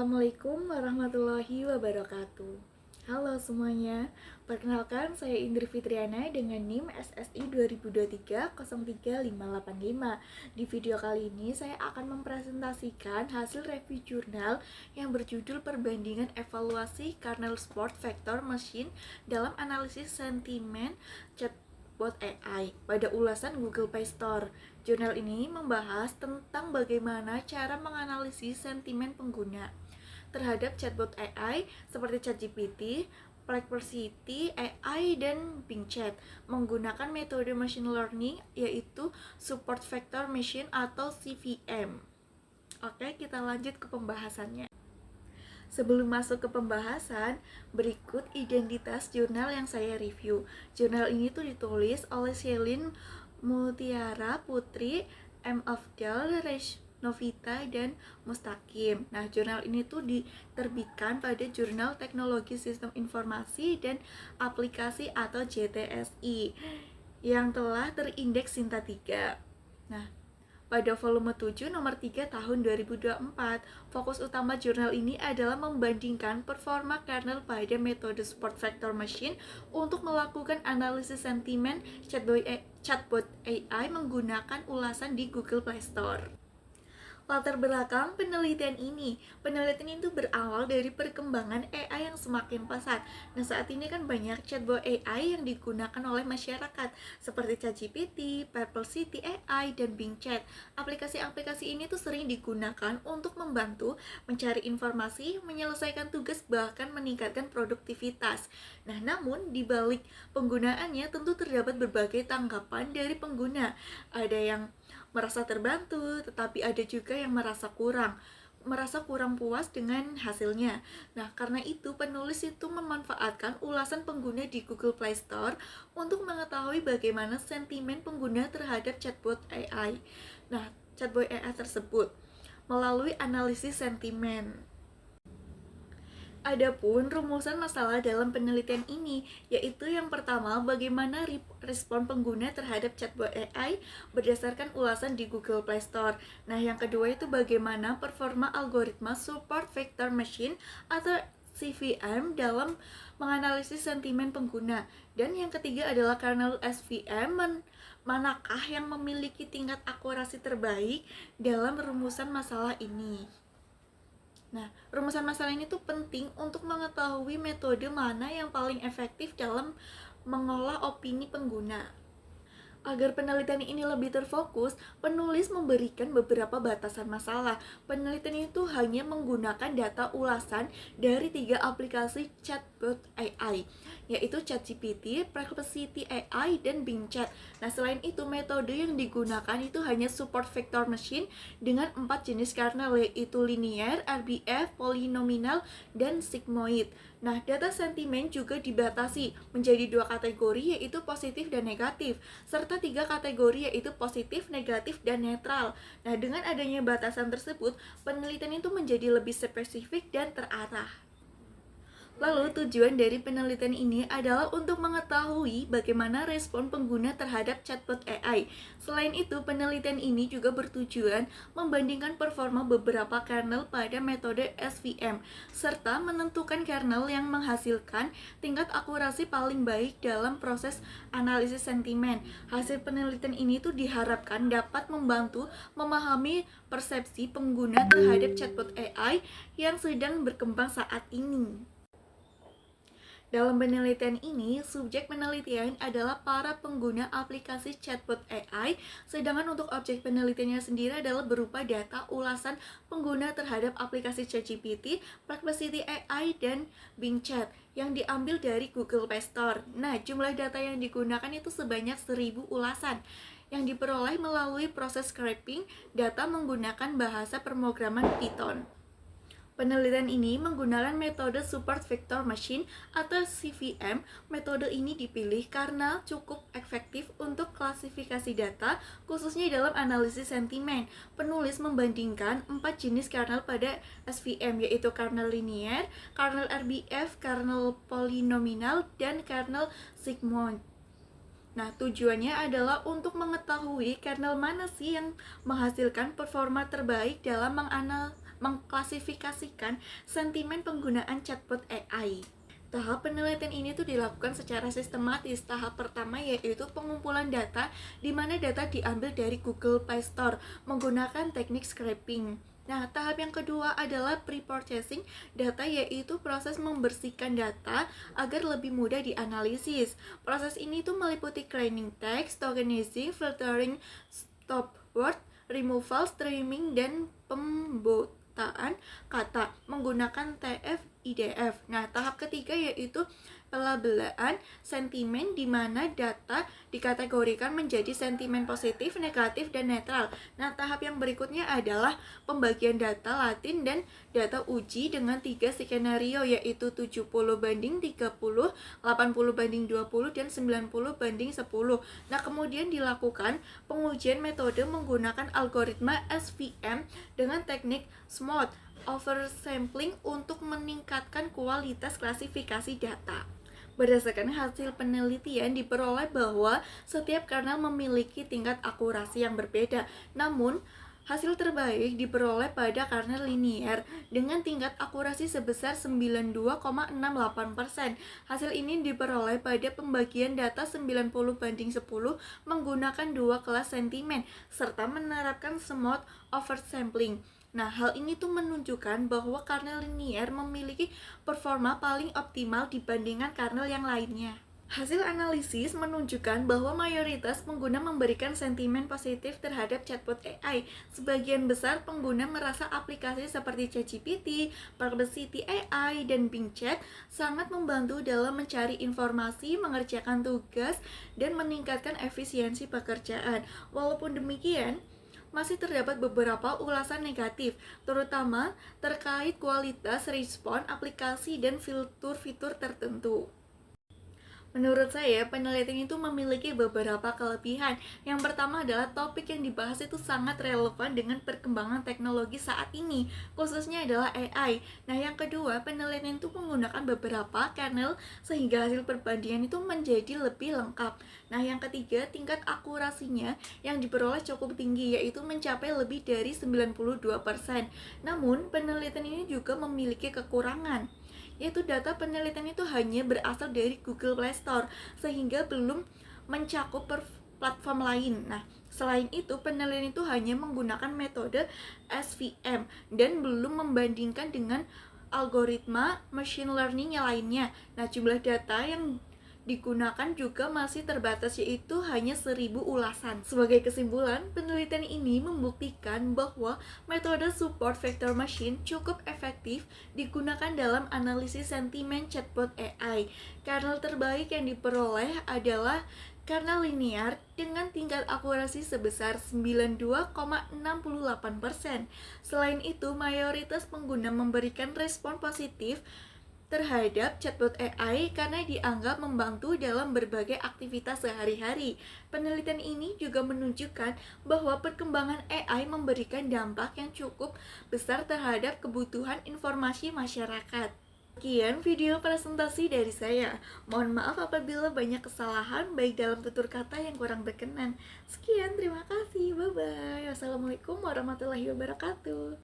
Assalamualaikum warahmatullahi wabarakatuh. Halo semuanya, perkenalkan saya Indri Fitriana dengan NIM SSI 2023-03585. Di video kali ini saya akan mempresentasikan hasil review jurnal yang berjudul Perbandingan Evaluasi Kernel Support Vector Machine dalam Analisis Sentimen Chatbot AI pada ulasan Google Play Store. Jurnal ini membahas tentang bagaimana cara menganalisis sentimen pengguna terhadap chatbot AI seperti ChatGPT, Perplexity AI, dan Bing Chat menggunakan metode machine learning yaitu Support Vector Machine atau CVM. Oke, kita lanjut ke pembahasannya. Sebelum masuk ke pembahasan, berikut identitas jurnal yang saya review. Jurnal ini tuh ditulis oleh Shelin Mutiara Putri, M. Afdal, Novita, dan Mustaqim. Nah, jurnal ini tuh diterbitkan pada Jurnal Teknologi Sistem Informasi dan Aplikasi atau JTSI yang telah terindeks Sinta 3. Nah, pada volume 7 nomor 3 tahun 2024, fokus utama jurnal ini adalah membandingkan performa kernel pada metode Support Vector Machine untuk melakukan analisis sentimen chatbot AI menggunakan ulasan di Google Play Store. Latar belakang penelitian itu berawal dari perkembangan AI yang semakin pesat. Nah, saat ini kan banyak chatbot AI yang digunakan oleh masyarakat seperti ChatGPT, Perplexity AI, dan Bing Chat. Aplikasi-aplikasi ini tuh sering digunakan untuk membantu mencari informasi, menyelesaikan tugas, bahkan meningkatkan produktivitas. Nah, namun di balik penggunaannya tentu terdapat berbagai tanggapan dari pengguna. Ada yang merasa terbantu, tetapi ada juga yang merasa kurang puas dengan hasilnya. Nah, karena itu penulis itu memanfaatkan ulasan pengguna di Google Play Store untuk mengetahui bagaimana sentimen pengguna terhadap chatbot AI. Nah, chatbot AI tersebut melalui analisis sentimen. Adapun rumusan masalah dalam penelitian ini, yaitu yang pertama, bagaimana respon pengguna terhadap chatbot AI berdasarkan ulasan di Google Play Store. Nah, yang kedua itu bagaimana performa algoritma Support Vector Machine atau CVM dalam menganalisis sentimen pengguna. Dan yang ketiga adalah kernel SVM, manakah yang memiliki tingkat akurasi terbaik dalam rumusan masalah ini. Nah, rumusan masalah ini tuh penting untuk mengetahui metode mana yang paling efektif dalam mengolah opini pengguna. Agar penelitian ini lebih terfokus, penulis memberikan beberapa batasan masalah. Penelitian itu hanya menggunakan data ulasan dari 3 aplikasi chatbot AI, yaitu ChatGPT, Perplexity AI, dan Bing Chat. Nah, selain itu, metode yang digunakan itu hanya Support Vector Machine dengan 4 jenis kernel, yaitu linear, RBF, polynomial, dan sigmoid. Nah, data sentimen juga dibatasi menjadi 2 kategori, yaitu positif dan negatif, serta 3 kategori, yaitu positif, negatif, dan netral. Nah, dengan adanya batasan tersebut, penelitian itu menjadi lebih spesifik dan terarah. Lalu tujuan dari penelitian ini adalah untuk mengetahui bagaimana respon pengguna terhadap chatbot AI. Selain itu, penelitian ini juga bertujuan membandingkan performa beberapa kernel pada metode SVM, serta menentukan kernel yang menghasilkan tingkat akurasi paling baik dalam proses analisis sentimen. Hasil penelitian ini tuh diharapkan dapat membantu memahami persepsi pengguna terhadap chatbot AI yang sedang berkembang saat ini. Dalam penelitian ini, subjek penelitian adalah para pengguna aplikasi chatbot AI, sedangkan untuk objek penelitiannya sendiri adalah berupa data ulasan pengguna terhadap aplikasi ChatGPT, Perplexity AI, dan Bing Chat yang diambil dari Google Play Store. Nah, jumlah data yang digunakan itu sebanyak 1000 ulasan yang diperoleh melalui proses scraping data menggunakan bahasa pemrograman Python. Penelitian ini menggunakan metode Support Vector Machine atau CVM. Metode ini dipilih karena cukup efektif untuk klasifikasi data, khususnya dalam analisis sentimen. Penulis membandingkan 4 jenis kernel pada SVM, yaitu kernel linear, kernel RBF, kernel polynomial, dan kernel sigmoid. Nah, tujuannya adalah untuk mengetahui kernel mana sih yang menghasilkan performa terbaik dalam mengklasifikasikan sentimen penggunaan chatbot AI. Tahap penelitian ini tuh dilakukan secara sistematis. Tahap pertama yaitu pengumpulan data, di mana data diambil dari Google Play Store menggunakan teknik scraping. Nah, tahap yang kedua adalah pre-processing data, yaitu proses membersihkan data agar lebih mudah dianalisis. Proses ini tuh meliputi cleaning text, tokenizing, filtering, stop word, removal, streaming, dan pembotaan kata menggunakan TF-IDF. Nah, tahap ketiga yaitu pelabelan sentimen, di mana data dikategorikan menjadi sentimen positif, negatif, dan netral. Nah, tahap yang berikutnya adalah pembagian data latin dan data uji dengan 3 skenario, yaitu 70/30, 80/20, dan 90/10. Nah, kemudian dilakukan pengujian metode menggunakan algoritma SVM dengan teknik smooth oversampling untuk meningkatkan kualitas klasifikasi data. Berdasarkan hasil penelitian, diperoleh bahwa setiap kernel memiliki tingkat akurasi yang berbeda. Namun, hasil terbaik diperoleh pada kernel linier dengan tingkat akurasi sebesar 92,68%. Hasil ini diperoleh pada pembagian data 90/10 menggunakan 2 kelas sentimen serta menerapkan smooth oversampling. Nah, hal ini tuh menunjukkan bahwa kernel linier memiliki performa paling optimal dibandingkan kernel yang lainnya. Hasil analisis menunjukkan bahwa mayoritas pengguna memberikan sentimen positif terhadap chatbot AI. Sebagian besar pengguna merasa aplikasi seperti ChatGPT, Perplexity AI, dan Bing Chat sangat membantu dalam mencari informasi, mengerjakan tugas, dan meningkatkan efisiensi pekerjaan. Walaupun demikian, masih terdapat beberapa ulasan negatif, terutama terkait kualitas respon aplikasi dan fitur-fitur tertentu. Menurut saya, penelitian itu memiliki beberapa kelebihan. Yang pertama adalah topik yang dibahas itu sangat relevan dengan perkembangan teknologi saat ini, khususnya adalah AI. Nah, yang kedua, penelitian itu menggunakan beberapa kernel sehingga hasil perbandingan itu menjadi lebih lengkap. Nah, yang ketiga, tingkat akurasinya yang diperoleh cukup tinggi, yaitu mencapai lebih dari 92%. Namun, penelitian ini juga memiliki kekurangan, yaitu data penelitian itu hanya berasal dari Google Play Store sehingga belum mencakup platform lain. Nah, selain itu penelitian itu hanya menggunakan metode SVM dan belum membandingkan dengan algoritma machine learning yang lainnya. Nah, jumlah data yang digunakan juga masih terbatas, yaitu hanya 1000 ulasan. Sebagai kesimpulan, penelitian ini membuktikan bahwa metode support vector machine cukup efektif digunakan dalam analisis sentimen chatbot AI. Kernel terbaik yang diperoleh adalah kernel linear dengan tingkat akurasi sebesar 92,68%. Selain itu, mayoritas pengguna memberikan respon positif terhadap chatbot AI karena dianggap membantu dalam berbagai aktivitas sehari-hari. Penelitian ini juga menunjukkan bahwa perkembangan AI memberikan dampak yang cukup besar terhadap kebutuhan informasi masyarakat. Sekian video presentasi dari saya. Mohon maaf apabila banyak kesalahan baik dalam tutur kata yang kurang berkenan. Sekian, terima kasih. Bye-bye. Wassalamualaikum warahmatullahi wabarakatuh.